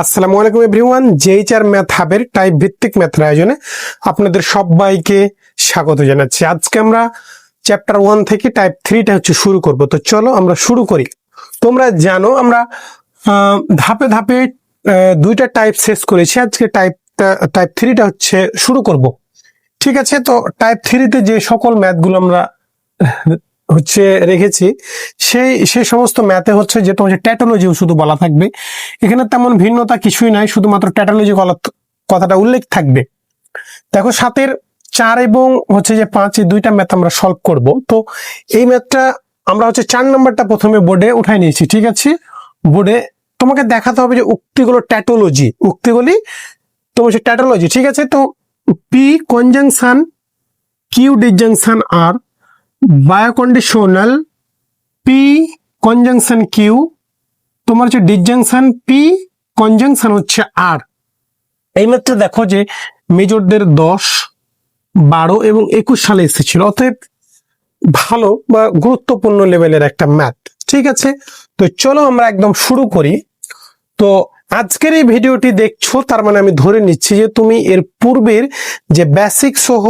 আসসালামু আলাইকুম everyone, জেইচআর math হাবের type ভিত্তিক ম্যাথের আয়োজনে আপনাদের সবাইকে স্বাগত জানাচ্ছি। আজকে আমরা চ্যাপ্টার 1 থেকে টাইপ 3টা শুরু করব। তো চলো আমরা শুরু করি। তোমরা জানো আমরা ধাপে ধাপে দুইটা টাইপ শেষ করেছি। আজকে টাইপ 3টা শুরু করব। ঠিক আছে, তো টাইপ 3তে যে সকল ম্যাথগুলো আমরা রেখেছি সেই সমস্ত ম্যাথে যে তোমার ট্যাটোলজি শুধু বলা থাকবে। এখানে তেমন ভিন্নতা কিছুই নাই, শুধুমাত্র ট্যাটোলজি কথাটা উল্লেখ থাকবে। দেখো 7-এর 4 এবং 5 এই দুইটা ম্যাথ আমরা সলভ করব। তো এই ম্যাথটা আমরা 4 নাম্বারটা প্রথমে বোর্ডে উঠাই নিয়েছি। ঠিক আছে, বোর্ডে তোমাকে দেখাতে হবে যে উক্তিগুলো ট্যাটোলজি, উক্তিগুলি তোমার ট্যাটোলজি। ঠিক আছে, তো পি কনজাংশন কিউ ডিসজাংশন আর বায়োকন্ডিশনাল পি কনজাংশন কিউ, তোমার ডিসজাংশন পি কনজাংশন আর। এই ম্যাথটা দেখো যে মেজরদের 10, 12 এবং 21 সালে এসেছিল, অতএব ভালো বা গুরুত্বপূর্ণ লেভেলের একটা ম্যাথ। ঠিক আছে, তো চলো আমরা একদম শুরু করি। তো আজকের এই ভিডিওটি দেখছো, তার মানে আমি ধরে নিচ্ছি যে তুমি এর পূর্বের যে বেসিক সহ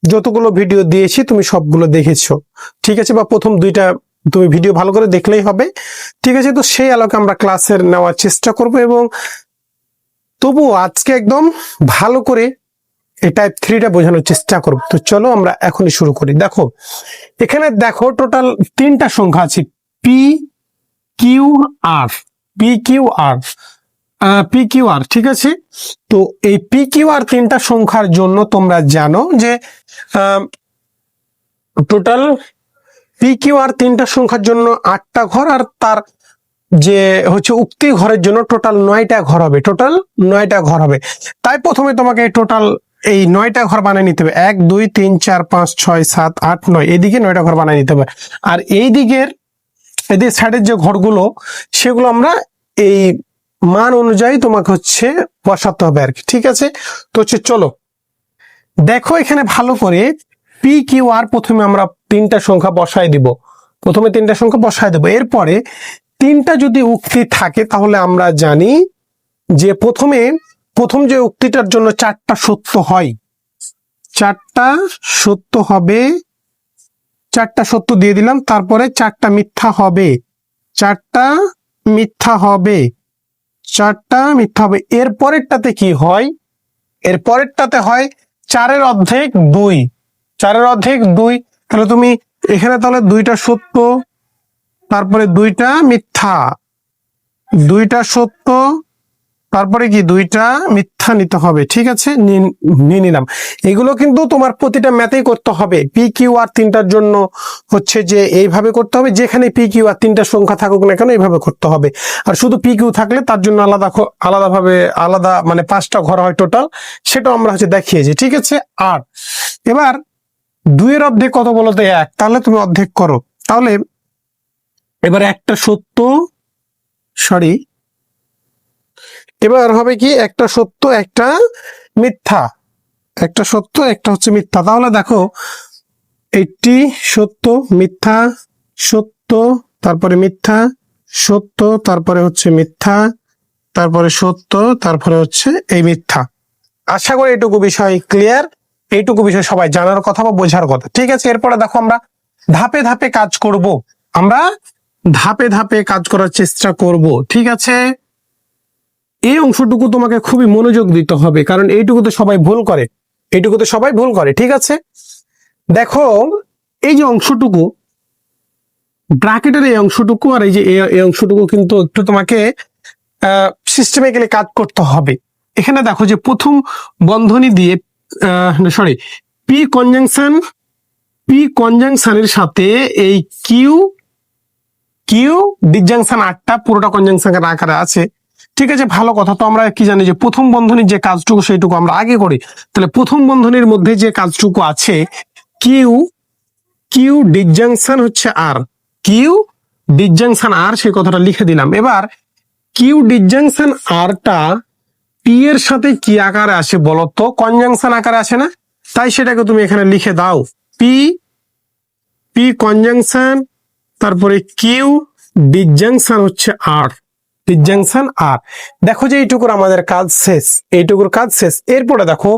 যতগুলো ভিডিও দিয়েছি তুমি সবগুলো দেখেছো। ঠিক আছে, বা প্রথম দুইটা তুমি ভিডিও ভালো করে দেখলেই হবে। ঠিক আছে, তো সেই আলোকে আমরা ক্লাসের নেওয়ার চেষ্টা করব এবং তবুও আজকে একদম ভালো করে এই টাইপ 3টা বোঝানোর চেষ্টা করব। তো চলো আমরা এখনই শুরু করি। দেখো এখানে দেখো টোটাল 3টা সংখ্যা আছে, P Q R, P Q R, P Q R. ঠিক আছে, তো এই পি কিউ আর 3টা সংখ্যার জন্য তোমরা জানো যে টোটাল পি কিউ আর 3টা সংখ্যার জন্য 8টা ঘর, আর তার যে উক্তি ঘরের জন্য টোটাল 9টা ঘর হবে, টোটাল 9টা ঘর হবে। তাই প্রথমে তোমাকে টোটাল এই 9টা ঘর বানিয়ে নিতে হবে। 1 2 3 4 5 6 7 8 9, এদিকে 9টা ঘর বানিয়ে নিতে হবে। আর এই দিকের এদের সাইডের যে ঘরগুলো সেগুলো আমরা এই মান অনুযায়ী তোমাকে বসাতে হবে আর কি। ঠিক আছে, তো চলো দেখো এখানে ভালো করে পি কিউ আর প্রথমে আমরা 3টা সংখ্যা বসাই দিব। প্রথমে 3টা সংখ্যা বসাই দেবো। এরপরে 3টা যদি উক্তি থাকে তাহলে আমরা জানি যে প্রথম যে উক্তিটার জন্য 4টা সত্য হয়, 4টা সত্য হবে, 4টা সত্য দিয়ে দিলাম। তারপরে 4টা মিথ্যা হবে, 4টা মিথ্যা হবে, 4টা মিথ্যা হবে। এর পরেরটাতে কি হয়? এর পরেরটাতে হয় 4-এর অর্ধেক 2, 4-এর অর্ধেক 2। তাহলে তুমি এখানে তাহলে 2টা সত্য, তারপরে 2টা মিথ্যা, 2টা সত্য, তারপরে কি 2টা মিথ্যা নিতে হবে। ঠিক আছে, নিয়ে নিলাম। এগুলো কিন্তু তোমার প্রতিটা ম্যাথেই করতে হবে। পি কিউ আর 3টার জন্য যে এইভাবে করতে হবে, যেখানে পি কিউ আর 3টা সংখ্যা থাকুক না কেন এইভাবে করতে হবে। আর শুধু পি কিউ থাকলে তার জন্য আলাদা মানে 5টা ঘর হয় টোটাল, সেটাও আমরা দেখিয়েছি। ঠিক আছে, আর এবার 2-এর অর্ধেক কত বলতো? 1। তাহলে তুমি অর্ধেক করো। তাহলে এবার একটা সত্য, সরি, এবার হবে কি একটা সত্য একটা মিথ্যা, একটা সত্য একটা মিথ্যা। তাহলে দেখো 80 সত্য মিথ্যা, সত্য তারপরে মিথ্যা, সত্য তারপরে মিথ্যা, তারপরে সত্য, তারপরে এই মিথ্যা। আশা করি এইটুকু বিষয় ক্লিয়ার, এইটুকু বিষয় সবাই জানার কথা বা বোঝার কথা। ঠিক আছে, এরপরে দেখো আমরা ধাপে ধাপে কাজ করব, আমরা ধাপে ধাপে কাজ করার চেষ্টা করব। ঠিক আছে, এই অংশটুকু তোমাকে খুবই মনোযোগ দিতে হবে, কারণ এইটুকুতে সবাই ভুল করে, এইটুকুতে সবাই ভুল করে। ঠিক আছে, দেখো এই যে অংশটুকু ব্র্যাকেটের এই অংশটুকু আর এই যে এই অংশটুকু কিন্তু একটু তোমাকে সিস্টেমিক্যালি কাজ করতে হবে। এখানে দেখো যে প্রথম বন্ধনী দিয়ে পি কনজাংশনের সাথে এই কিউ ডিসজাংশন 8টা পুরোটা কনজাংশন আকারে আছে। ঠিক আছে, ভালো কথা। তো আমরা কি জানি যে প্রথম বন্ধনীর যে কাজটুকু সেইটুকু আমরা আগে করি। তাহলে প্রথম বন্ধনীর মধ্যে যে কাজটুকু আছে কিউ ডিসজাংশন আর, কিউ ডিসজাংশন আর, সেই কথাটা লিখে দিলাম। এবার কিউ ডিসজাংশন আরটা পি এর সাথে কি আকারে আসে বলতো? কনজাংশন আকারে আসে না? তাই সেটাকে তুমি এখানে লিখে দাও, পি কনজাংশন তারপরে কিউ ডিসজাংশন আর। ডিসজাংশন আর। দেখো যে এইটুকুর আমাদের কাজ শেষ, এইটুকুর কাজ শেষ। এরপরে দেখো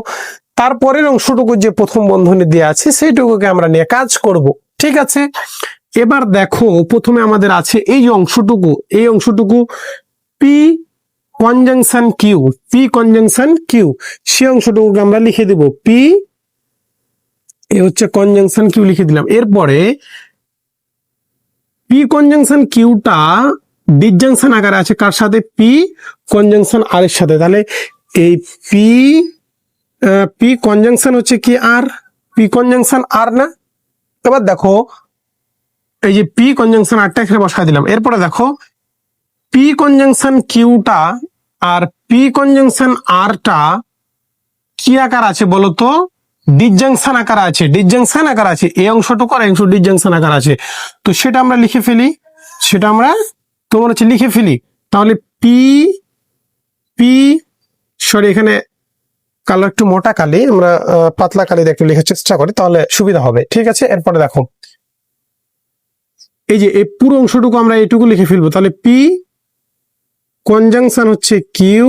তারপরের অংশটুকু যে প্রথম বন্ধনী দেওয়া আছে সেইটুকুকে আমরা নিয়ে কাজ করব, ঠিক আছে। এবার দেখো প্রথমে আমাদের আছে এই যে অংশটুকু, এই অংশটুকু P conjunction Q, P conjunction Q, সেই অংশটুকুকে আমরা লিখে দেব পি, এ হচ্ছে কনজাংশন কিউ লিখে দিলাম। এরপরে পি কনজাংশন কিউটা ডিসজাংশন আকারে আছে কার সাথে, পি কনজাংশন আর এর সাথে। তাহলে এই পি পি কনজাংশন হচ্ছে কি আর, পি কনজাংশন আর না। এবার দেখো এই যে পি কনজাংশন আরটা এখানে বসায় দিলাম। এরপরে দেখো পি কনজাংশন কিউটা আর পি কনজাংশন আরটা কি আকার আছে বলতো, ডিসজাংশন আকার আছে, ডিসজাংশন আকার আছে। এই অংশটুকু আর অংশ ডিসজাংশন আকার আছে, তো সেটা আমরা লিখে ফেলি, সেটা আমরা তোমার হচ্ছে লিখে ফেলি। তাহলে পি পি সরি এখানে কালো একটু মোটা কালি, আমরা পাতলা কালি দিয়ে একটু লেখার চেষ্টা করি তাহলে সুবিধা হবে, ঠিক আছে। এরপরে দেখো এই যে এই পুরো অংশটুকু আমরা এইটুকু লিখে ফেলবো। তাহলে পি কনজাংশন হচ্ছে কিউ,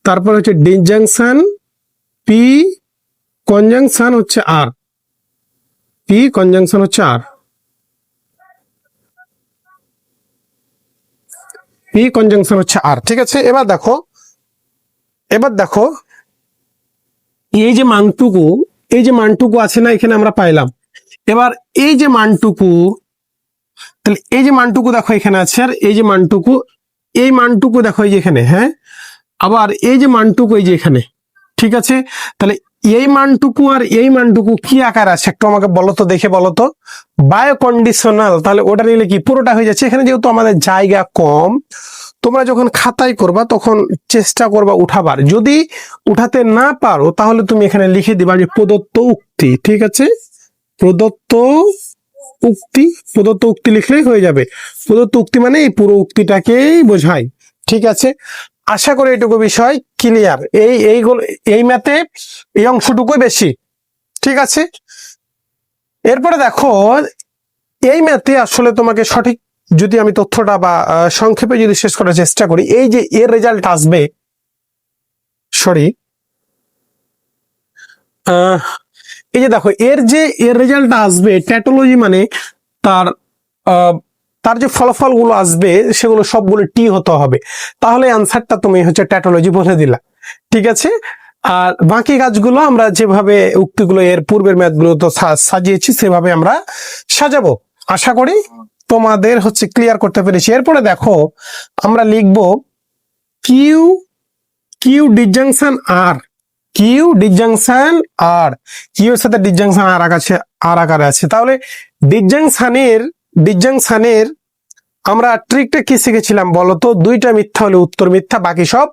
তারপর হচ্ছে ডিসজাংশন পি কনজাংশন হচ্ছে আর, পি কনজাংশন হচ্ছে আর, পি কনজাংশন হচ্ছে আর, ঠিক আছে। এবার দেখো, এবার দেখো এই যে মানটুকু, এই যে মানটুকু আছে না এখানে আমরা পাইলাম। এবার এই যে মানটুকু, তাহলে এই যে মানটুকু দেখো এখানে আছে, আর এই যে মানটুকু, এই মানটুকু দেখো এই যে এখানে, হ্যাঁ, আবার এই যে মানটুকু এই যে এখানে, ঠিক আছে। তাহলে এই মানটুকু আর এই মানটুকু কি আকার আছে একটু আমাকে বলো তো, দেখে বলো তো। বায়ো কন্ডিশনাল, তাহলে ওটা নিলে কি পুরোটা হয়ে যাচ্ছে। এখানে যেহেতু আমাদের জায়গা কম, তোমরা যখন খাতায় করবা তখন চেষ্টা করবা উঠাবার, যদি উঠাতে না পারো তাহলে তুমি এখানে লিখে দিবা যে প্রদত্ত উক্তি, ঠিক আছে। প্রদত্ত উক্তি, প্রদত্ত উক্তি লিখলেই হয়ে যাবে। প্রদত্ত উক্তি মানে এই পুরো উক্তিটাকেই বোঝায়, ঠিক আছে। আশা করি এটুকু বিষয় ক্লিয়ার। এই ম্যাথে এই অংশটুকুই বেশি, ঠিক আছে। এরপরে দেখো এই ম্যাথে আসলে তোমাকে সঠিক যদি আমি তথ্যটা বা সংক্ষেপে যদি শেষ করার চেষ্টা করি, এই যে এর রেজাল্ট আসবে, সরি এই যে দেখো এর রেজাল্ট আসবে ট্যাটোলজি মানে তার তার যে ফলাফল গুলো আসবে সেগুলো সবগুলো টি হতে হবে, তাহলে অ্যান্সারটা তুমি হচ্ছে ট্যাটোলজি বলে দিলা, ঠিক আছে। আর বাকি কাজগুলো আমরা যেভাবে উক্তিগুলো এর পূর্বের ম্যাথগুলো তো সাজিয়েছি সেভাবে আমরা সাজাবো। আশা করি তোমাদের হচ্ছে ক্লিয়ার করতে পেরেছি। এরপরে দেখো আমরা লিখবো কিউ, কিউ ডিসজাংশন আর, কিউ ডিসজাংশন আর, কিউ এর সাথে ডিসজাংশন আর আছে, আর আকারে আছে। তাহলে ডিসজাংশনের আমরা ট্রিকটা কি শিখেছিলাম বলতো, দুইটা মিথ্যা হলে উত্তর মিথ্যা, বাকি সব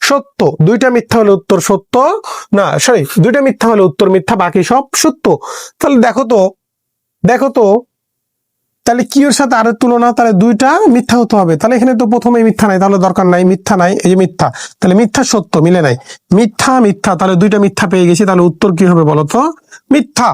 সত্য। দুইটা মিথ্যা হলে উত্তর সত্য, না সরি, দুইটা মিথ্যা হলে উত্তর মিথ্যা, বাকি সব সত্য। তাহলে দেখো তো, দেখো তো, তাহলে কিউ এর সাথে আর এর তুলনা, তাহলে দুইটা মিথ্যা হতে হবে। তাহলে এখানে তো প্রথমে মিথ্যা নাই, তাহলে দরকার নাই, মিথ্যা নাই, এই যে মিথ্যা, তাহলে মিথ্যা সত্য মিলে নাই, মিথ্যা মিথ্যা, তাহলে দুইটা মিথ্যা পেয়ে গেছি। তাহলে উত্তর কি হবে বলতো, মিথ্যা।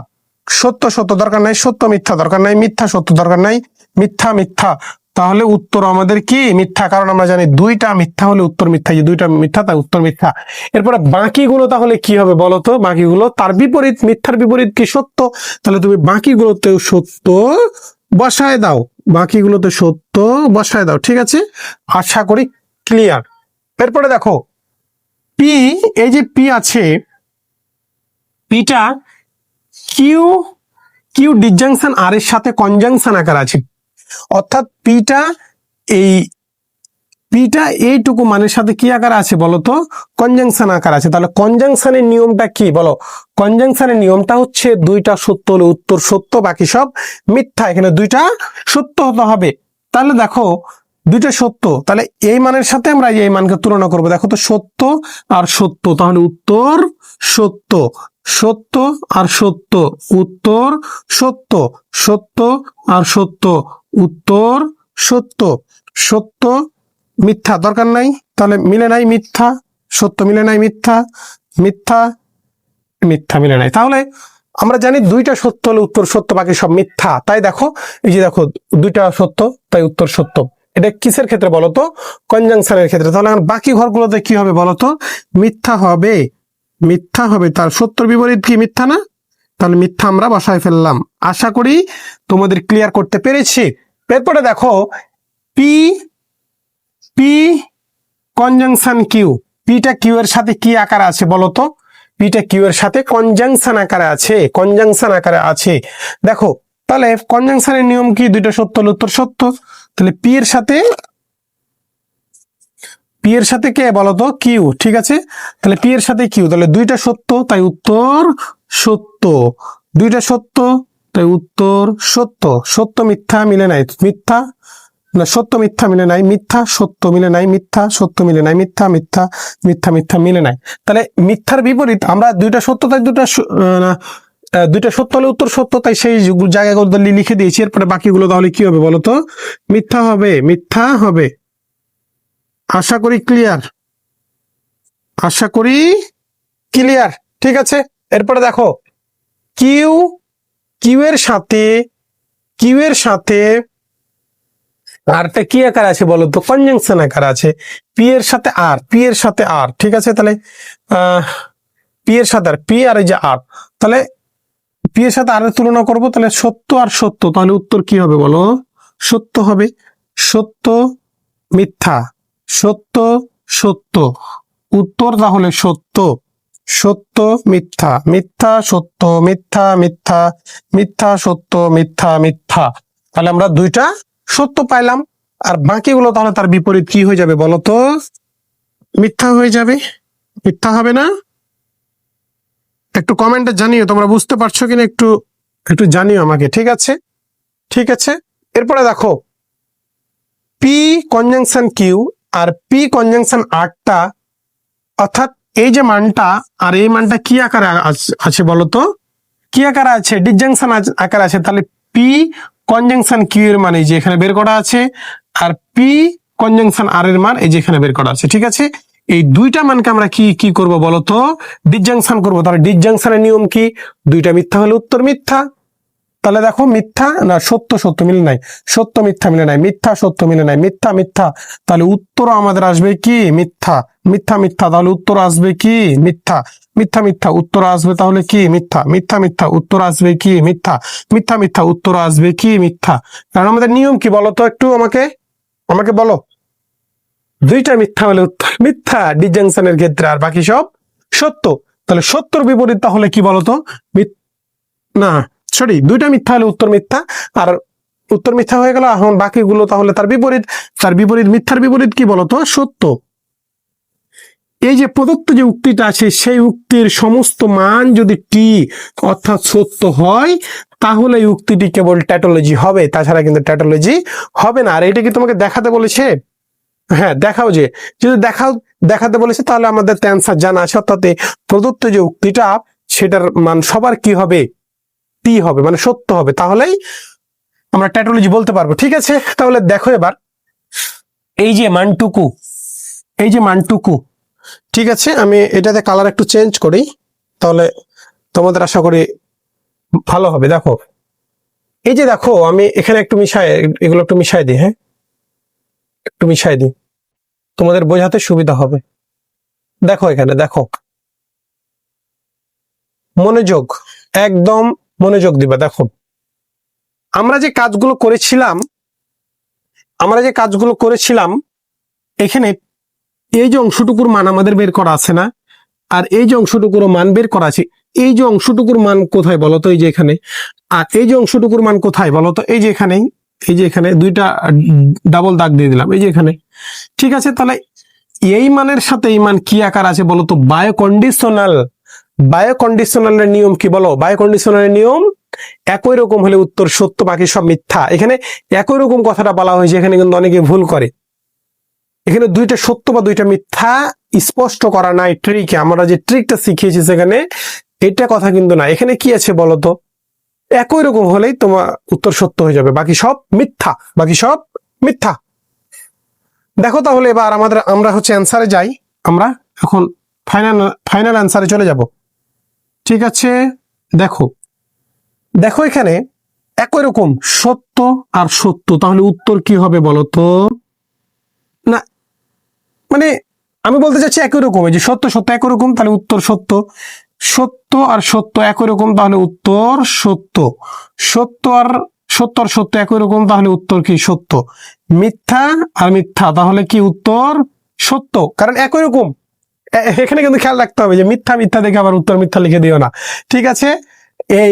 সত্য সত্য দরকার নাই, সত্য মিথ্যা দরকার নাই, মিথ্যা সত্য দরকার নাই, মিথ্যা মিথ্যা, তাহলে উত্তর আমাদের কি মিথ্যা, কারণ আমরা জানি দুইটা মিথ্যা হলে উত্তর মিথ্যা, যে দুইটা মিথ্যা তাই উত্তর মিথ্যা। এরপরে বাকিগুলো তাহলে কি হবে বলতো, বাকিগুলো তার বিপরীত, মিথ্যার বিপরীত কি সত্য, তাহলে তুমি বাকিগুলোতেও সত্য বসায় দাও, বাকিগুলোতে সত্য বসায় দাও, ঠিক আছে। আশা করি ক্লিয়ার। এরপরে দেখো পি, এই যে পি আছে, পিটা কিউ, কিউ ডিসজাংশন আর এর সাথে কনজাংশন আকার আছে, অর্থাৎ পিটা এইটুকু মানের সাথে কি আকার আছে বলতো, কনজাংশন আকার আছে। তাহলে কনজাংশনের নিয়মটা কি বলো, কনজাংশনের নিয়মটা হচ্ছে দুইটা সত্য হলে উত্তর সত্য, বাকি সব মিথ্যা। এখানে দুইটা সত্য হতে হবে। তাহলে দেখো দুইটা সত্য, তাহলে এই মানের সাথে আমরা এই মানকে তুলনা করবো। দেখো তো সত্য আর সত্য, তাহলে উত্তর সত্য, সত্য আর সত্য, উত্তর সত্য, সত্য আর সত্য, উত্তর সত্য, সত্য মিথ্যা দরকার নাই, তাহলে মিলে নাই, মিথ্যা সত্য মিলে নাই, মিথ্যা মিথ্যা মিথ্যা মিলে নাই। তাহলে আমরা জানি দুইটা সত্য হলে উত্তর সত্য, বাকি সব মিথ্যা। তাই দেখো এই যে দেখো দুইটা সত্য তাই উত্তর সত্য। এটা কিসের ক্ষেত্রে বলতো? কনজাংশনের ক্ষেত্রে। তাহলে এখন বাকি ঘরগুলোতে কি হবে বলতো? মিথ্যা হবে, মিথ্যা হবে। তার সত্যর বিপরীত কি? মিথ্যা না? তাহলে মিথ্যা আমরা বসায় ফেললাম। আশা করি তোমাদের ক্লিয়ার করতে পেরেছি। এরপরে দেখো পি, পি কনজাংশন কিউ। পিটা কিউ এর সাথে কি আকারে আছে বলতো? পিটা কিউ এর সাথে কনজাংশন আকারে আছে, কনজাংশন আকারে আছে। দেখো তাহলে কনজাংশনের নিয়ম কি? দুইটা সত্য হলে উত্তর সত্য। তাহলে পি এর সাথে, পি এর সাথে কে বলতো? কিউ। ঠিক আছে, তাহলে পি এর সাথে কিউ, তাহলে দুইটা সত্য, তাই উত্তর সত্য। দুইটা সত্য, তাই উত্তর সত্য। সত্য মিথ্যা মিলে নাই, মিথ্যা না, সত্য মিথ্যা মিলে নাই, মিথ্যা সত্য মিলে নাই, মিথ্যা সত্য মিলে নাই, মিথ্যা মিথ্যা মিথ্যা মিথ্যা মিলে নাই। তাহলে মিথ্যার বিপরীত আমরা দুইটা সত্য, তাই দুইটা সত্য হলে উত্তর সত্য, তাই সেই জায়গাগুলো লিখে দিয়েছি। এরপরে বাকিগুলো তাহলে কি হবে বলতো? মিথ্যা হবে, মিথ্যা হবে। আশা করি ক্লিয়ার, আশা করি ক্লিয়ার। ঠিক আছে, এরপরে দেখো কিউ, কিউ এর সাথে, কিউ এর সাথে আরটা কি আকার আছে বলতো? কনজাংশন আকার আছে। পি এর সাথে আর, পি এর সাথে আর। ঠিক আছে, তাহলে পি এর সাথে আর, পি আর এই যে আর, তাহলে পি এর সাথে আর এর তুলনা করবো, তাহলে সত্য আর সত্য, তাহলে উত্তর কি হবে বলো? সত্য হবে। সত্য মিথ্যা, সত্য সত্য, উত্তর তাহলে সত্য। সত্য মিথ্যা, মিথ্যা সত্য, মিথ্যা মিথ্যা, মিথ্যা সত্য, মিথ্যা মিথ্যা। তাহলে আমরা দুইটা সত্য পাইলাম। আর বাকিগুলো তাহলে তার বিপরীত কি হয়ে যাবে বলতো? মিথ্যা হয়ে যাবে। মিথ্যা হবে না? একটু কমেন্টে জানিও তোমরা বুঝতে পারছো কিনা, একটু একটু জানিও আমাকে। ঠিক আছে, ঠিক আছে। এরপরে দেখো P conjunction Q R P conjunction আরটা, অর্থাৎ এই যে মানটা আর এই মানটা কি আকারে আছে বলতো? কি আকারে আছে? ডিসজাংশন আকারে আছে। তাহলে পি কনজাংশন কিউ এর মান এই যে এখানে বের করা আছে, আর পি কনজাংশন আর এর মান এই যে এখানে বের করা আছে। ঠিক আছে, এই দুইটা মানকে আমরা কি কি করব বলতো? ডিসজাংশন করব। তাহলে ডিসজাংশনের নিয়ম কি? দুইটা মিথ্যা হলে উত্তর মিথ্যা। তাহলে দেখো মিথ্যা না সত্য সত্য মিলে নাই, সত্য মিথ্যা মিলে নাই, মিথ্যা সত্য মিলে নাই, মিথ্যা মিথ্যা, তাহলে উত্তর আমাদের আসবে কি? মিথ্যা। মিথ্যা মিথ্যা, তাহলে উত্তর আসবে কি? মিথ্যা। মিথ্যা মিথ্যা, উত্তর আসবে তাহলে কি? মিথ্যা। মিথ্যা মিথ্যা, উত্তর আসবে কি? মিথ্যা। মিথ্যা মিথ্যা, উত্তর আসবে কি? মিথ্যা। কারণ আমাদের নিয়ম কি বলতো? একটু আমাকে আমাকে বলো। দুইটা মিথ্যা হলে উত্তর মিথ্যা ডিসজাংশনের ক্ষেত্রে, আর বাকি সব সত্য। তাহলে সত্যর বিপরীত তাহলে কি বলতো? না সরি, দুইটা মিথ্যা হলে উত্তর মিথ্যা, আর উত্তর মিথ্যা হয়ে গেল। এখন বাকিগুলো তাহলে তার বিপরীত। তার বিপরীত, মিথ্যার বিপরীত কি বলতো? সত্য। এই যে প্রদত্ত যে উক্তিটা আছে, সেই উক্তির সমস্ত মান যদি টি অর্থাৎ সত্য হয়, তাহলে এই উক্তিটি কেবল ট্যাটোলজি হবে, তাছাড়া কিন্তু ট্যাটোলজি হবে না। আর এটা কি তোমাকে দেখাতে বলেছে? হ্যাঁ দেখাও, যে যদি দেখাতে বলেছে, তাহলে আমাদের অ্যান্সার জানা আছে। অর্থাৎ প্রদত্ত যে উক্তিটা, সেটার মান সবার কি হবে? টি হবে, মানে সত্য হবে, তাহলেই আমরা ট্যাটোলজি বলতে পারবো। ঠিক আছে, তাহলে দেখো এবার এই যে মানটুকু, এই যে মানটুকু, ঠিক আছে, আমি এটাতে কালার একটু চেঞ্জ করি, তাহলে তোমাদের আশা করি ভালো হবে। দেখো এই যে দেখো, আমি এখানে একটু মিশাই, এগুলো একটু মিশাই দিই। হ্যাঁ একটু মিশাই দিই, তোমাদের বোঝাতে সুবিধা হবে। দেখো এখানে দেখো, মনোযোগ, একদম মনোযোগ দিবা। দেখো আমরা যে কাজগুলো করেছিলাম, আমরা যে কাজগুলো করেছিলাম, এখানে এই যে অংশটুকুর মান আমাদের বের করা আছে না, আর এই যে অংশটুকুর মান বের করা আছে। এই যে অংশটুকুর মান কোথায় বলতো? এই যে এখানে। আর এই যে অংশটুকুর মান কোথায় বলতো? এই যে এখানে। এই যে এখানে দুইটা ডাবল দাগ দিয়ে দিলাম, এই যে এখানে। ঠিক আছে, তাহলে এই মানের সাথে এই মান কি আকার আছে বলতো? বায়োকন্ডিশনাল। বায়োকন্ডিশনালের নিয়ম কি বলো? বায়োকন্ডিশনালের নিয়ম একই রকম হলে উত্তর সত্য, বাকি সব মিথ্যা। এখানে একই রকম কথাটা বলা হয়েছে, এখানে কিন্তু অনেকে ভুল করে। এখানে দুইটা সত্য বা দুইটা মিথ্যা স্পষ্ট করা নাই ট্রিকে। আমরা যে ট্রিকটা শিখিয়েছি সেখানে এটা কথা কিন্তু না। এখানে কি আছে বলতো? একই রকম হলেই তোমার উত্তর সত্য হয়ে যাবে, বাকি সব মিথ্যা, বাকি সব মিথ্যা। দেখো তাহলে এবার আমরা হচ্ছে অ্যান্সারে যাই। আমরা এখন ফাইনাল অ্যান্সারে চলে যাব। ঠিক আছে, দেখো এখানে একই রকম সত্য আর সত্য, তাহলে উত্তর কি হবে বলতো? মানে আমি বলতে চাচ্ছি একই রকম, এই যে সত্য সত্য একই রকম, তাহলে উত্তর সত্য। সত্য আর সত্য একই রকম, তাহলে উত্তর সত্য। সত্য আর সত্য একই রকম, তাহলে উত্তর কি সত্য। মিথ্যা আর মিথ্যা, তাহলে কি উত্তর সত্য, কারণ একই রকম। এখানে কিন্তু খেয়াল রাখতে হবে যে মিথ্যা মিথ্যা দেখে আবার উত্তর মিথ্যা লিখে দিও না, ঠিক আছে। এই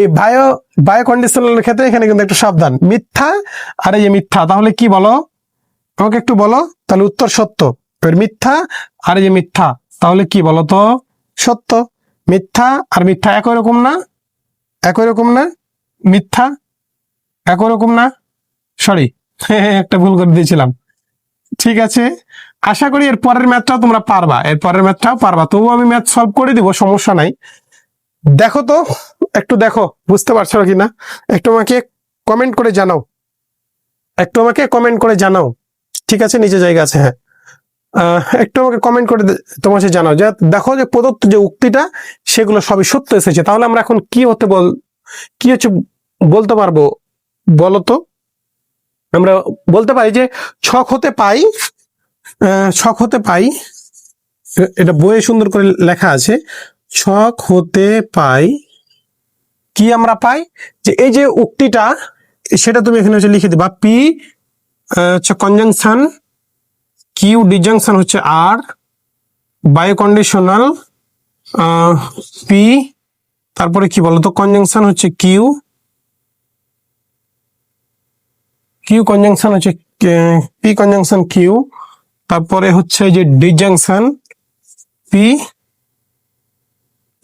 বায়ো কন্ডিশনালের ক্ষেত্রে এখানে কিন্তু একটু সাবধান, মিথ্যা আর এই যে মিথ্যা, তাহলে কি বলো আমাকে একটু বলো, তাহলে উত্তর সত্য। এবার মিথ্যা আর এই যে মিথ্যা, তাহলে কি বলো তো সত্য। মিথ্যা আর মিথ্যা একই রকম না, একই রকম না, মিথ্যা একই রকম না, সরি একটা ভুল করে দিয়েছিলাম। ঠিক আছে, আশা করি এর পরের ম্যাথটাও তোমরা পারবা, এর পরের ম্যাথটাও পারবা, তবুও আমি ম্যাথ সলভ করে দিব, সমস্যা নাই। দেখো তো, একটু দেখো বুঝতে পারছো কিনা, একটু আমাকে কমেন্ট করে জানাও, একটু আমাকে কমেন্ট করে জানাও, ঠিক আছে, নিচে জায়গা আছে, হ্যাঁ। একটু আমাকে কমেন্ট করে তোমাকে জানাও যে দেখো যে প্রদত্ত যে উক্তিটা সেগুলো সবই সত্য এসেছে, তাহলে আমরা এখন কি কি হচ্ছে বলতে পারবো বলো তো। আমরা বলতে পারি যে ছক হতে পাই, ছক হতে পাই, এটা বইয়ে সুন্দর করে লেখা আছে, ছক হতে পাই কি আমরা পাই, যে এই যে উক্তিটা সেটা তুমি এখানে হচ্ছে লিখে দিবা, পি হচ্ছে কনজাংশন, কিউ ডিজাংশন হচ্ছে আর, বায়ো কন্ডিশনাল পি, তারপরে কি বলতো কনজাংশন হচ্ছে কিউ, কিউ কনজাংশন হচ্ছে পি কনজাংশন কিউ, তারপরে হচ্ছে যে ডিজাংশন পি,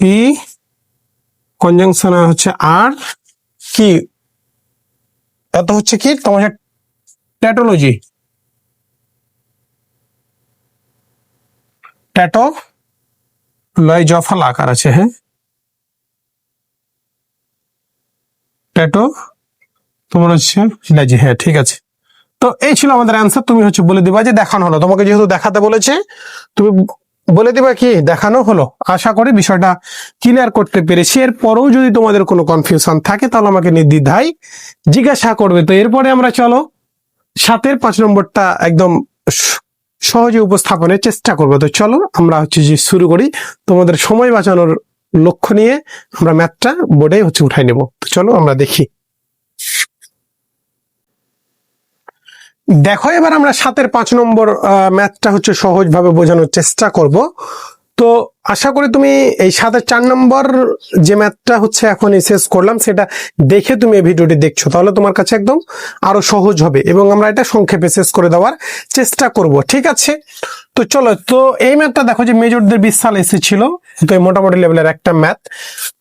পি কনজাংশন হচ্ছে আর, কি এত হচ্ছে কি তোমার ট্যাটোলজি, ট্যাটো লয় জফাল আকার আছে, হ্যাঁ, ট্যাটো তোমার হচ্ছে ইলাজি, হ্যাঁ ঠিক আছে। তো এই ছিল আমাদের অ্যান্সার, তুমি হচ্ছে বলে দিবা যে দেখানো হলো, তোমাকে যেহেতু দেখাতে বলেছে তুমি বলে দিবা কি দেখানো হলো। আশা করি বিষয়টা ক্লিয়ার করতে পেরেছি। এরপরেও যদি তোমাদের কোনো কনফিউশন থাকে তাহলে আমাকে নির্দ্বিধায় জিজ্ঞাসা করবে। তো এরপরে আমরা চলো 7-এর 5 নম্বরটা একদম সহজে উপস্থাপনের চেষ্টা করবো। তো চলো আমরা হচ্ছে যে শুরু করি, তোমাদের সময় বাঁচানোর লক্ষ্য নিয়ে আমরা ম্যাথটা বোর্ডে হচ্ছে উঠাই নেব। তো চলো আমরা দেখি। দেখো এবার আমরা 7-এর 5 নম্বর ম্যাথটা হচ্ছে সহজভাবে বোঝানোর চেষ্টা করব। তো আশা করি তুমি এই 7-এর 4 নম্বর যে ম্যাথটা হচ্ছে এখনই শেষ করলাম সেটা দেখে তুমি এই ভিডিওটি দেখছো, তাহলে তোমার কাছে একদম আরো সহজ হবে এবং আমরা এটা সংক্ষেপে শেষ করে দেওয়ার চেষ্টা করব, ঠিক আছে। তো চলো, তো এই ম্যাথটা দেখো যে মেজরদের 20 সাল এসেছিল, তো এই মোটামুটি লেভেলের একটা ম্যাথ।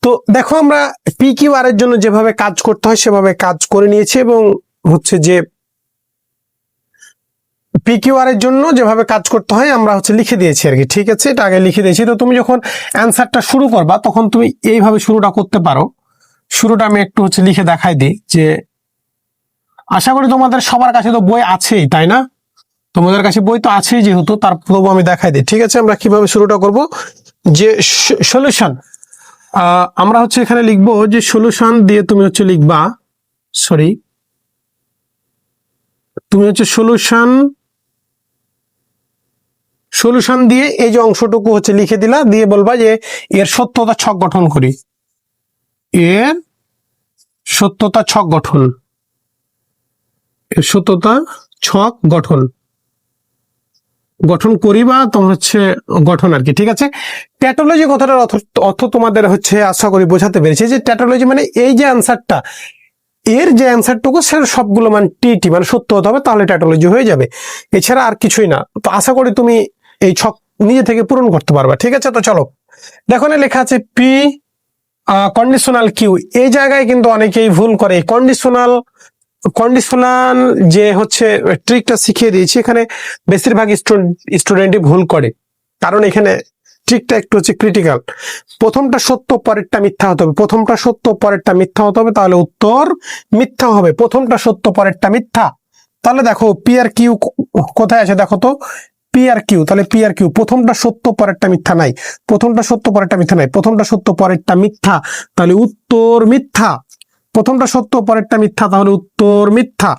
তো দেখো আমরা পি কিউ আর এর জন্য যেভাবে কাজ করতে হয় সেভাবে কাজ করে নিয়েছি এবং হচ্ছে যে পিকিউআর এর জন্য যেভাবে কাজ করতে হয় আমরা হচ্ছে লিখে দিয়েছি আর কি, ঠিক আছে, এটা আগে লিখে দিয়েছি। তো তুমি যখন অ্যান্সারটা শুরু করবা তখন তুমি এইভাবে শুরুটা করতে পারো। শুরুটা আমি একটু হচ্ছে লিখে দেখাই দিই, যে আশা করি তোমাদের সবার কাছে তো বই আছেই, তাই না? তোমাদের কাছে বই তো আছেই যেহেতু, তারপরেও আমি দেখাই দিই, ঠিক আছে। আমরা কিভাবে শুরুটা করব, যে সলিউশন, আমরা হচ্ছে এখানে লিখবো যে সলিউশন দিয়ে তুমি হচ্ছে লিখবা, সরি, তুমি হচ্ছে সলিউশন দিয়ে এই যে অংশটুকু হচ্ছে লিখে দিলা, দিয়ে বলবা যে এর সত্যতা ছক গঠন করি, এর সত্যতা ছক গঠন, এর সত্যতা ছক গঠন করি, বা তোমার হচ্ছে গঠন আর কি, ঠিক আছে। ট্যাটোলজি কথাটার অর্থ তোমাদের হচ্ছে আশা করি বোঝাতে পেরেছি, যে ট্যাটোলজি মানে এই যে অ্যান্সারটা, এর যে অ্যান্সারটুকু সেটা সবগুলো মানে টি মানে সত্য হতে হবে, তাহলে ট্যাটোলজি হয়ে যাবে, এছাড়া আর কিছুই না। তো আশা করি তুমি এই ছক নিজে থেকে পূরণ করতে পারবা, ঠিক আছে। তো চলো, দেখো না লেখা আছে পি কন্ডিশনাল কিউ, এই জায়গায় কিন্তু অনেকেই ভুল করে। কন্ডিশনাল যে হচ্ছে ট্রিকটা শিখিয়ে দিয়েছি, এখানে বেশিরভাগ স্টুডেন্টই ভুল করে, কারণ এখানে ট্রিকটা একটু হচ্ছে ক্রিটিক্যাল। প্রথমটা সত্য পরেরটা মিথ্যা হতে হবে, প্রথমটা সত্য পরেরটা মিথ্যা হতে হবে, তাহলে উত্তর মিথ্যা হবে। প্রথমটা সত্য পরেরটা মিথ্যা, তাহলে দেখো পি আর কিউ কোথায় আছে, দেখো তো পি আর কিউ, তাহলে পি আর কিউ প্রথমটা সত্য পরেরটা মিথ্যা নাই, প্রথমটা সত্য পরেরটা মিথ্যা নাই, প্রথমটা সত্য পরেরটা মিথ্যা, তাহলে উত্তর মিথ্যা। প্রথমটা সত্য পরেরটা মিথ্যা, তাহলে উত্তর মিথ্যা।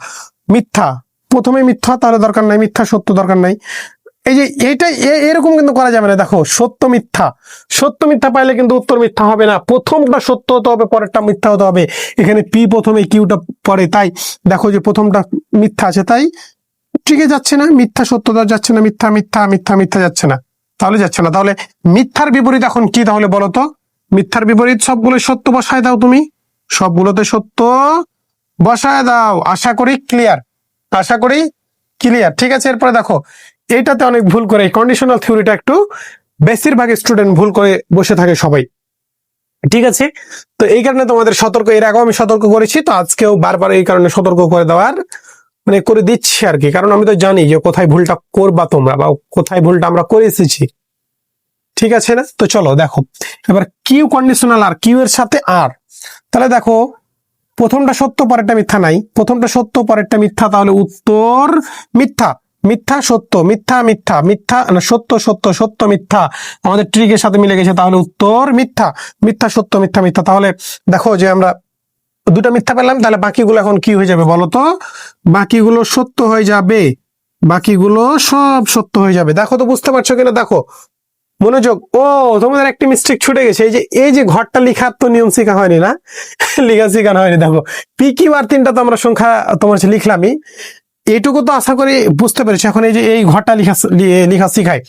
মিথ্যা প্রথমে মিথ্যা, তাহলে দরকার নাই, মিথ্যা সত্য দরকার নাই। এই যে এইটা এরকম কিন্তু করা যাবে না। দেখো সত্য মিথ্যা, সত্য মিথ্যা পাইলে কিন্তু উত্তর মিথ্যা হবে না, প্রথমটা সত্য হতে হবে, পরেরটা মিথ্যা হতে হবে। এখানে পি প্রথমে কিউটা পরে, তাই দেখো যে প্রথমটা মিথ্যা আছে, তাই ঠিক যাচ্ছে না, মিথ্যা সত্য যাচ্ছে না, মিথ্যা মিথ্যা মিথ্যা মিথ্যা যাচ্ছে না, তাহলে যাচ্ছে না। তাহলে মিথ্যার বিপরীত এখন কি তাহলে বলো তো? মিথ্যার বিপরীত সবগুলো সত্য বসায় দাও, তুমি সবগুলোতে সত্য বসায় দাও। আশা করি ক্লিয়ার, আশা করি ক্লিয়ার। ঠিক আছে, এরপরে দেখো এইটাতে অনেক ভুল করে, কন্ডিশনাল থিওরিটা একটু বেশিরভাগ স্টুডেন্ট ভুল করে বসে থাকে সবাই। ঠিক আছে, তো এই কারণে তোমাদের সতর্ক, এর আগেও আমি সতর্ক করেছি, তো আজকেও বারবার এই কারণে সতর্ক করে দেওয়ার মানে করে দিচ্ছি আর কি, কারণ আমি তো জানি যে কোথায় ভুলটা করবা তোমরা, বা কোথায় ভুলটা আমরা করে এসেছি। ঠিক আছে না? তো চলো দেখো এবার কিউ কন্ডিশনাল আর কিউ এর সাথে আর, তাহলে দেখো প্রথমটা সত্য পরেরটা মিথ্যা নাই, প্রথমটা সত্য পরেরটা মিথ্যা, তাহলে উত্তর মিথ্যা। মিথ্যা সত্য, মিথ্যা মিথ্যা, মিথ্যা না সত্য সত্য, সত্য মিথ্যা, আমাদের ট্রিকের সাথে মিলে গেছে, তাহলে উত্তর মিথ্যা। মিথ্যা সত্য, মিথ্যা মিথ্যা, তাহলে দেখো যে আমরা দুটো মিথ্যা পেলাম, তাহলে বাকিগুলো এখন কি হয়ে যাবে বলো তো? বাকিগুলো সত্য হয়ে যাবে, বাকিগুলো সব সত্য হয়ে যাবে। দেখো তো বুঝতে পারছো কিনা, দেখো মনোযোগ। ও তোমাদের একটা মিস্টেক ছুটে গেছে, এই যে ঘরটা লিখার তো নিয়ম শেখা হয়নি না, লেখা শেখানো হয়নি। দেখো পি কিউ আর তিনটা তো আমরা সংখ্যা তোমার লিখলামই, এইটুকু তো আশা করি বুঝতে পেরেছি। এখন এই যে এই ঘরটা লেখা শিখায়,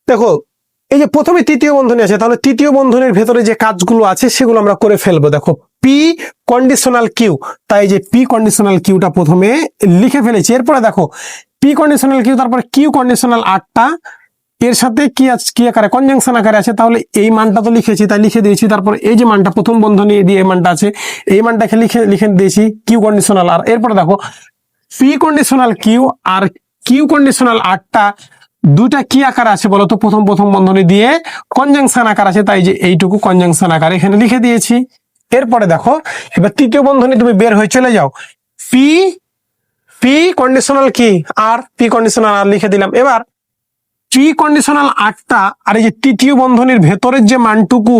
দেখো এই যে প্রথমে তৃতীয় বন্ধনী আছে, তাহলে তৃতীয় বন্ধনীর ভেতরে যে কাজগুলো আছে সেগুলো আমরা করে ফেলবো। দেখো পি কন্ডিশনাল কিউ, তাই যে পি কন্ডিশনাল কিউটা প্রথমে লিখে ফেলেছি। এরপরে দেখো পি কন্ডিশনাল কিউ, তারপরে কিউ কন্ডিশনাল আরটা এর সাথে কি আকারে কনজাংশন আকারে আছে, তাহলে এই মানটা তো লিখেছি, তাই লিখে দিয়েছি। তারপরে এই যে মানটা প্রথম বন্ধনী দিয়ে এই মানটা আছে, এই মানটাকে লিখে দিয়েছি কিউ কন্ডিশনাল আর। এরপরে দেখো P conditional Q R Q conditional আরটা দুইটা কি আকার আছে বলতো? প্রথম বন্ধনী দিয়ে কনজাংশন আকার আছে, তাই যে এইটুকু কনজাংশন আকার এখানে লিখে দিয়েছি। এরপরে দেখো এবার তৃতীয় বন্ধনী তুমি বের হয়ে চলে যাও, পি পি কন্ডিশনাল কি আর পি কন্ডিশনাল আর লিখে দিলাম। এবার পি কন্ডিশনাল আরটা আর এই যে তৃতীয় বন্ধনীর ভেতরের যে মানটুকু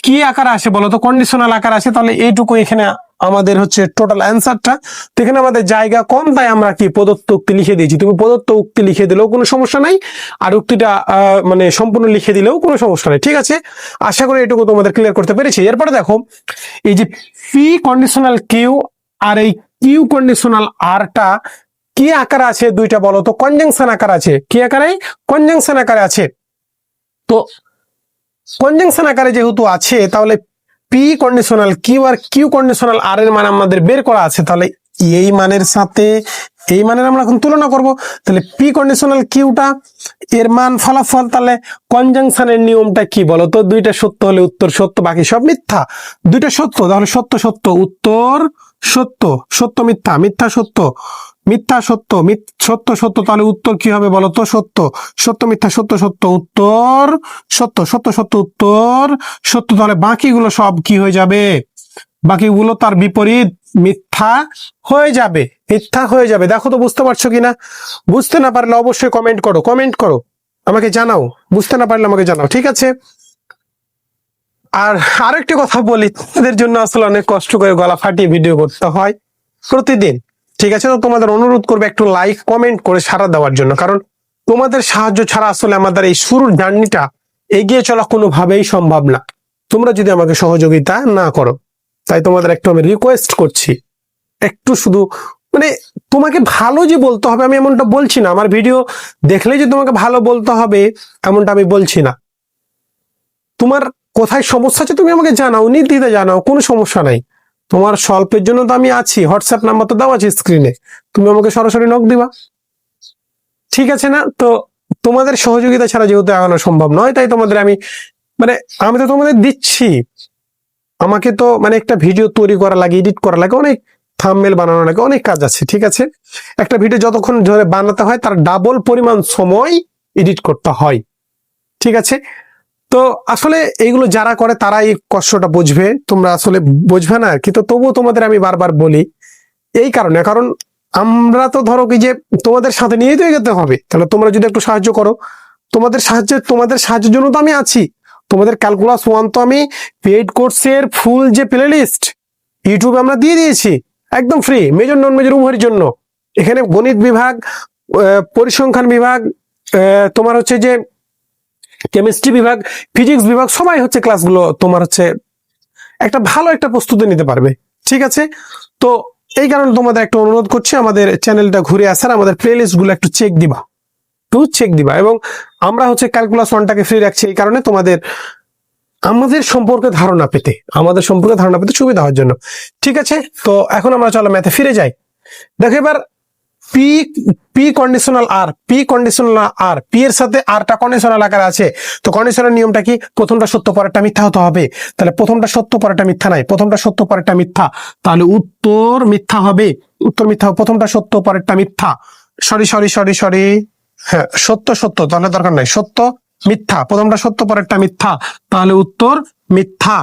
কি আকার আসে বলতো? কন্ডিশনাল আকার আসে, তাহলে এইটুকু এখানে আমাদের হচ্ছে টোটাল অ্যান্সারটা। তো এখানে আমাদের জায়গা কম, তাই আমরা কি প্রদত্ত উক্তি লিখে দিয়েছি। তুমি প্রদত্ত উক্তি লিখে দিলেও কোনো সমস্যা নাই, আর উক্তিটা মানে সম্পূর্ণ লিখে দিলেও কোনো সমস্যা নেই। ঠিক আছে, আশা করি এটুকু তোমাদের ক্লিয়ার করতে পেরেছি। এরপরে দেখো এই যে পি কন্ডিশনাল কিউ আর এই কিউ কন্ডিশনাল আরটা কি আকার আছে দুইটা বলো তো? কনজাংশন আকার আছে। কি আকারে? কনজাংশন আকারে আছে। তো কনজাংশন আকারে যেহেতু আছে, তাহলে P conditional Q R Q conditional আর এর মান আমাদের বের করা আছে, তাহলে এই মানের সাথে এই মানের আমরা এখন তুলনা করব। তাহলে পি কন্ডিশনাল কিউটা এর মান ফলাফল, তাহলে কনজাংশনের নিয়মটা কি বলো তো? দুইটা সত্য হলে উত্তর সত্য, বাকি সব মিথ্যা। দুইটা সত্য, তাহলে সত্য সত্য, উত্তর সত্য, সত্য মিথ্যা, মিথ্যা সত্য, মিথ্যা সত্য, সত্য সত্য, তাহলে উত্তর কি হবে বলো তো? সত্য। সত্য মিথ্যা, সত্য সত্য, উত্তর সত্য, সত্য সত্য, উত্তর সত্য। তাহলে বাকিগুলো সব কি হয়ে যাবে? বাকিগুলো তার বিপরীত মিথ্যা হয়ে যাবে, মিথ্যা হয়ে যাবে। দেখো তো বুঝতে পারছো কিনা? বুঝতে না পারলে অবশ্যই কমেন্ট করো, কমেন্ট করো, আমাকে জানাও। বুঝতে না পারলে আমাকে জানাও, ঠিক আছে? আর আরেকটি কথা বলি, তোমাদের জন্য আসলে অনেক কষ্ট করে গলা ফাটিয়ে ভিডিও করতে হয় প্রতিদিন। ঠিক আছে, তো তোমাদের অনুরোধ করবে একটু লাইক কমেন্ট করে সাড়া দেওয়ার জন্য, কারণ তোমাদের সাহায্য ছাড়া আসলে আমাদের এই শুরুর জার্নিটা এগিয়ে চলা কোনোভাবেই সম্ভব না, তোমরা যদি আমাকে সহযোগিতা না করো। তাই তোমাদের একটু আমি রিকোয়েস্ট করছি, একটু শুধু মানে তোমাকে ভালো যে বলতে হবে আমি এমনটা বলছি না, আমার ভিডিও দেখলে যে তোমাকে ভালো বলতে হবে এমনটা আমি বলছি না। তোমার কোথায় সমস্যা আছে তুমি আমাকে জানাও, নির্দ্বিধায় জানাও, কোনো সমস্যা নাই। তোমার সলভের জন্য তো আমি আছি, হোয়াটসঅ্যাপ নাম্বার তো দেওয়া আছে স্ক্রিনে, তুমি আমাকে সরাসরি নক দিবা। ঠিক আছে না? তো তোমাদের সহযোগিতা ছাড়া যেহেতু এগোনো সম্ভব নয়, তাই তোমাদের আমি তো তোমাদের দিচ্ছি। আমাকে তো একটা ভিডিও তৈরি করা লাগে, এডিট করা লাগে, অনেক থাম্বনেল বানানো লাগে, অনেক কাজ আছে। ঠিক আছে, একটা ভিডিও যতক্ষণ ধরে বানাতে হয় তার ডাবল পরিমাণ সময় এডিট করতে হয়। ঠিক আছে, তো আসলে এইগুলো যারা করে তারা এই কষ্টটা বুঝবে, তোমরা আসলে বুঝবে না আর কি। তো তবুও তোমাদের আমি বারবার বলি এই কারণে, কারণ আমরা তো ধরো কি যে তোমাদের সাথে নিয়েই তো এগোতে হবে, তাহলে তোমরা যদি একটু সাহায্য করো, তোমাদের সাহায্যের জন্য তো আমি আছি। তোমাদের ক্যালকুলাস 1 তো আমি পেইড কোর্সের ফুল যে প্লে লিস্ট ইউটিউবে আমরা দিয়ে দিয়েছি একদম ফ্রি, মেজর নন মেজর উভয়ের জন্য। এখানে গণিত বিভাগ পরিসংখ্যান বিভাগ, তোমার হচ্ছে যে কেমিস্ট্রি বিভাগ, ফিজিক্স বিভাগ, সবাই হচ্ছে ক্লাসগুলো তোমার হচ্ছে একটা ভালো একটা প্রস্তুতি নিতে পারবে। ঠিক আছে, তো এই কারণে তোমাদের একটা অনুরোধ করছি, আমাদের চ্যানেলটা ঘুরে আসার, আমাদের প্লেলিস্ট গুলো একটু চেক দিবা, এবং আমরা হচ্ছে ক্যালকুলাস 1টাকে ফ্রি রাখছি এই কারণে তোমাদের আমাদের সম্পর্কে ধারণা পেতে সুবিধা হওয়ার জন্য। ঠিক আছে, তো এখন আমরা চলো ম্যাথে ফিরে যাই। দেখো এবার পি পি কন্ডিশনাল আর পি এর সাথে আরটা কন্ডিশনাল আকারে আছে। তো কন্ডিশনাল নিয়মটা কি? প্রথমটা সত্য পরেরটা মিথ্যা হতে হবে। তাহলে প্রথমটা সত্য পরেরটা মিথ্যা নাই, প্রথমটা সত্য পরেরটা মিথ্যা, তাহলে উত্তর মিথ্যা হবে। প্রথমটা সত্য পরেরটা মিথ্যা, সরি, হ্যাঁ সত্য, তাহলে দরকার নাই, সত্য মিথ্যা, প্রথমটা সত্য পরেরটা মিথ্যা, তাহলে উত্তর মিথ্যা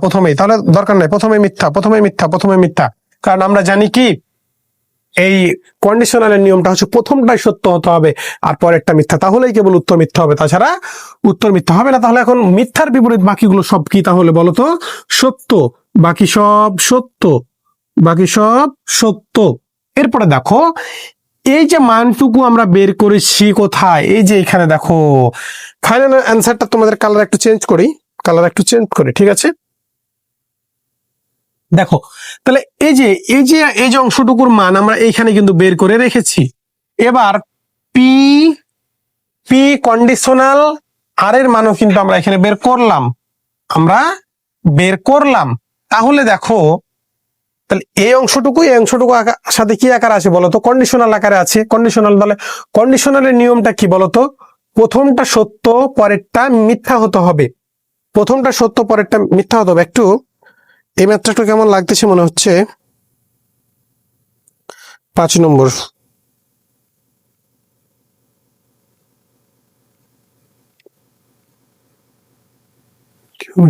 প্রথমেই, তাহলে দরকার নাই, প্রথমে মিথ্যা। কারণ আমরা জানি কি এই কন্ডিশনালের নিয়মটা হচ্ছে প্রথমটাই সত্য হতে হবে আর পরেরটা মিথ্যা, তাহলেই কেবল উত্তর মিথ্যা হবে, তাছাড়া উত্তর মিথ্যা হবে না। তাহলে এখন মিথ্যার বিপরীত বাকিগুলো সব কি তাহলে বলতো? সত্য, বাকি সব সত্য। এরপরে দেখো এই যে মানটুকু আমরা বের করেছি কোথায়? এই যে এখানে দেখো, ফাইনাল অ্যান্সারটা তোমাদের কালার একটু চেঞ্জ করি, ঠিক আছে? দেখো তাহলে এই যে অংশটুকুর মান আমরা এইখানে কিন্তু বের করে রেখেছি। এবার পি কন্ডিশনাল আর এর মানও কিন্তু আমরা এখানে বের করলাম। তাহলে দেখো তাহলে এই অংশটুকু সাথে কি আকার আছে বলতো? কন্ডিশনাল আকারে আছে। তাহলে কন্ডিশনালের নিয়মটা কি বলতো? প্রথমটা সত্য পরেরটা মিথ্যা হতে হবে, একটু এই ম্যাথটা একটু কেমন লাগতেছে মনে হচ্ছে? 5 নম্বর।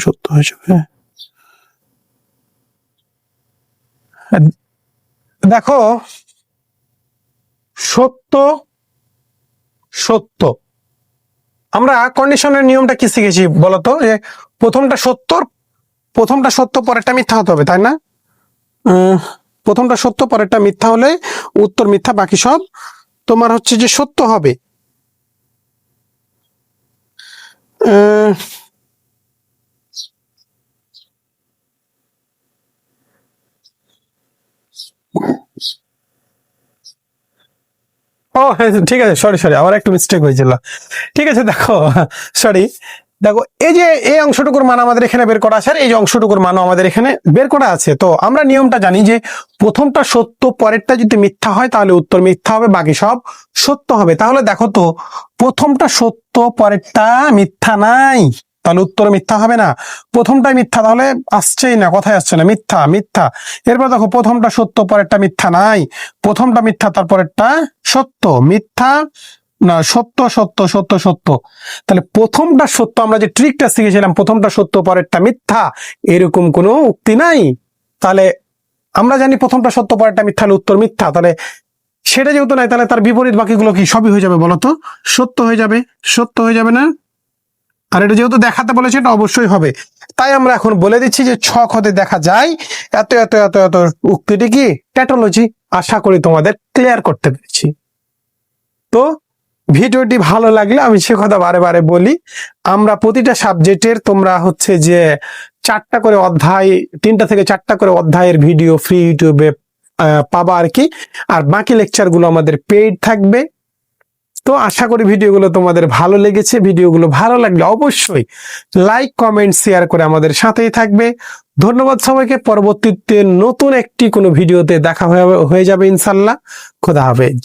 সত্য হয়ে যাবে। দেখো সত্য আমরা কন্ডিশনের নিয়মটা কি শিখেছি বলতো? যে প্রথমটা সত্য পরেরটা মিথ্যা হতে হবে, তাই না? প্রথমটা সত্য পরেরটা মিথ্যা হলে উত্তর মিথ্যা, বাকি সব তোমার হচ্ছে যে সত্য হবে। ও হ্যাঁ ঠিক আছে, সরি আমার একটু মিস্টেক হয়েছিল। ঠিক আছে দেখো এই যে এই অংশটুকুর মান আমাদের এখানে বের করা আছে, আর এই যে অংশটুকুর মানও আমাদের এখানে বের করা আছে। তো আমরা নিয়মটা জানি যে প্রথমটা সত্য পরেরটা যদি মিথ্যা হয় তাহলে উত্তর মিথ্যা হবে, বাকি সব সত্য হবে। তাহলে দেখো তো প্রথমটা সত্য পরেরটা মিথ্যা নাই, তাহলে উত্তর মিথ্যা হবে না। প্রথমটাই মিথ্যা, তাহলে আসছেই না, কথাই আসছে না, মিথ্যা। এরপর দেখো প্রথমটা সত্য পরেরটা মিথ্যা নাই, প্রথমটা মিথ্যা তারপরেরটা সত্য, মিথ্যা না, সত্য। তাহলে প্রথমটা সত্য, আমরা যে ট্রিকটা শিখেছিলাম প্রথমটা সত্য পরেরটা মিথ্যা, এরকম কোনো উক্তি নাই। তাহলে আমরা জানি প্রথমটা সত্য পরেরটা মিথ্যা হলে উত্তর মিথ্যা, তাহলে সেটা যেহেতু নাই তাহলে তার বিপরীত বাকিগুলো কি সবই হয়ে যাবে বলতো? সত্য হয়ে যাবে না? আর এটা যেহেতু দেখাতে বলেছে এটা অবশ্যই হবে। তাই আমরা এখন বলে দিচ্ছি যে ছক হতে দেখা যায় এত উক্তিটি কি ট্যাটোলজি। আশা করি তোমাদের ক্লিয়ার করতে পেরেছি। তো ভিডিওটি ভালো লাগলে আমি সে কথা বারে বলি, আমরা প্রতিটা সাবজেক্টের তোমরা হচ্ছে যে 3টা থেকে 4টা করে অধ্যায়ের ভিডিও ফ্রি ইউটিউবে পাবা আর কি। আর বাকি লেকচার গুলো আমাদের পেইড থাকবে। তো আশা করি ভিডিওগুলো তোমাদের ভালো লেগেছে। ভিডিওগুলো ভালো লাগলে অবশ্যই লাইক কমেন্ট শেয়ার করে আমাদের সাথেই থাকবে। ধন্যবাদ সবাইকে। পরবর্তীতে নতুন একটি কোনো ভিডিওতে দেখা হয়ে যাবে ইনশাল্লাহ। খোদা হাফেজ।